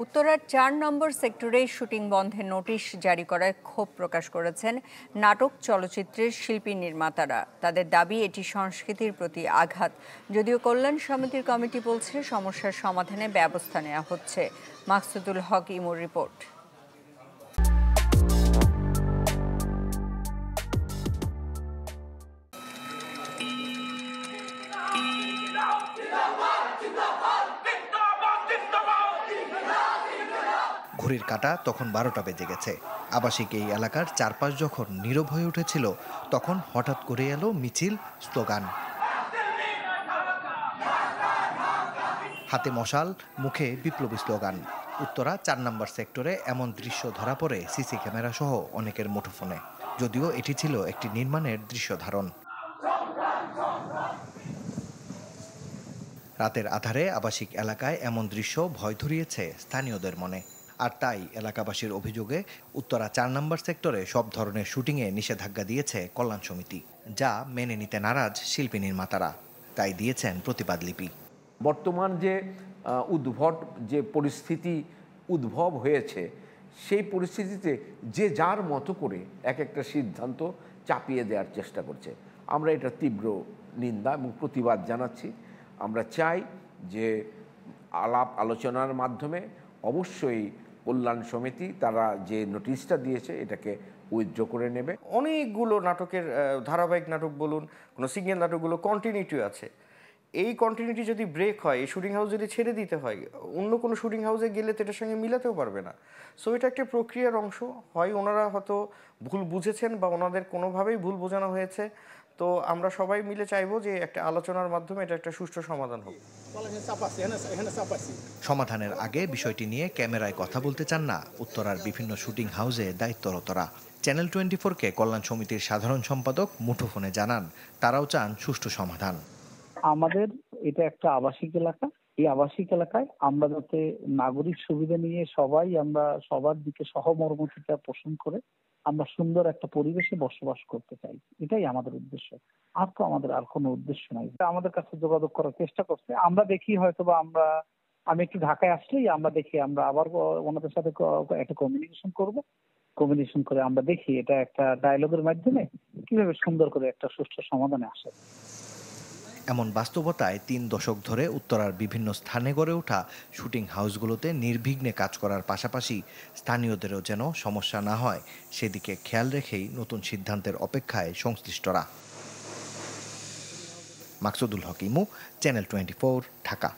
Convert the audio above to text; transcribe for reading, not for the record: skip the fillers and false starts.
উত্তরার ৪ নম্বর সেক্টরে শুটিং বন্ধের নোটিশ জারি করায় ক্ষোভ প্রকাশ করেছেন নাটক চলচ্চিত্রের শিল্পী নির্মাতারা। তাদের দাবি এটি সংস্কৃতির প্রতি আঘাত। যদিও কল্যাণ সমিতির কমিটি বলছে সমস্যার সমাধানে ব্যবস্থা নেওয়া হচ্ছে। মাকসুদুল হক ইমুর রিপোর্ট। ঘড়ির কাঁটা তখন ১২টা বেজে গেছে। আবাসিক এই এলাকার চারপাশ যখন নীরব হয়ে উঠেছিল, তখন হঠাৎ করে এলো মিছিল, স্লোগান। হাতে মশাল, মুখে বিপ্লবী স্লোগান। উত্তরা ৪ নম্বর সেক্টরে এমন দৃশ্য ধরা পড়ে সিসি ক্যামেরা সহ অনেকের মুঠোফোনে। যদিও এটি ছিল একটি নির্মাণের দৃশ্য ধারণ। রাতের আধারে আবাসিক এলাকায় এমন দৃশ্য ভয় ধরিয়েছে স্থানীয়দের মনে। আর তাই এলাকাবাসীর অভিযোগে উত্তরা ৪ নম্বর সেক্টরে সব ধরনের শুটিংয়ে নিষেধাজ্ঞা দিয়েছে কল্যাণ সমিতি, যা মেনে নিতে নারাজ শিল্পী নির্মাতারা। তাই দিয়েছেন প্রতিবাদ লিপি। বর্তমান যে উদ্ভট যে পরিস্থিতি উদ্ভব হয়েছে, সেই পরিস্থিতিতে যে যার মতো করে এক একটা সিদ্ধান্ত চাপিয়ে দেওয়ার চেষ্টা করছে। আমরা এটা তীব্র নিন্দা এবং প্রতিবাদ জানাচ্ছি। আমরা চাই যে আলাপ আলোচনার মাধ্যমে অবশ্যই কল্যাণ সমিতি তারা যে নোটিশটা দিয়েছে এটাকে উইথড্র করে নেবে। অনেকগুলো নাটকের ধারাবাহিক নাটক বলুন, কোনো সিঙ্গেল নাটকগুলো কন্টিনিউটি আছে। এই কন্টিনিউটি যদি ব্রেক হয়, এই শুটিং হাউস যদি ছেড়ে দিতে হয়, অন্য কোনো শুটিং হাউসে গেলে তো এটার সঙ্গে মিলাতেও পারবে না। সো এটা একটা প্রক্রিয়ার অংশ। হয় ওনারা হয়তো ভুল বুঝেছেন বা ওনাদের কোনোভাবেই ভুল বোঝানো হয়েছে। তো আমরা সবাই মিলে চাইবো যে একটা আলোচনার মাধ্যমে এটা একটা সুষ্ঠু সমাধান হোক। সমাধানের আগে বিষয়টি নিয়ে ক্যামেরায় কথা বলতে চান না উত্তরার বিভিন্ন শুটিং হাউসে দায়িত্বরতরা। চ্যানেল 24-কে কল্যাণ সমিতির সাধারণ সম্পাদক মুঠোফোনে জানান, তারাও চান সুষ্ঠু সমাধান। আমাদের এটা একটা আবাসিক এলাকা। এই আবাসিক এলাকায় আমরা যাতে নাগরিক সুবিধা নিয়ে আমরা সবার দিকে সহমর্মিতা পোষণ করে আমরা সুন্দর একটা পরিবেশে বসবাস করতে চাই, এটাই আমাদের উদ্দেশ্য। আর তো আমাদের আর কোনো উদ্দেশ্য নাই। আমাদের কাছে যোগাযোগ করার চেষ্টা করছে, আমরা দেখি হয়তোবা আমি একটু ঢাকায় আসলেই আমরা দেখি আমরা আবার ওনাদের সাথে একটা কমিউনিকেশন করে আমরা দেখি এটা একটা ডায়ালগের মাধ্যমে কিভাবে সুন্দর করে একটা সুষ্ঠু সমাধানে আসে। এমন বাস্তবতায় ৩ দশক ধরে উত্তরার বিভিন্ন স্থানে গড়ে ওঠা শুটিং হাউসগুলোতে নির্বিঘ্নে কাজ করার পাশাপাশি স্থানীয়দেরও যেন সমস্যা না হয়, সেদিকে খেয়াল রেখেই নতুন সিদ্ধান্তের অপেক্ষায় সংশ্লিষ্টরা। মাকসুদুল হক ইমু, চ্যানেল 24, ঢাকা।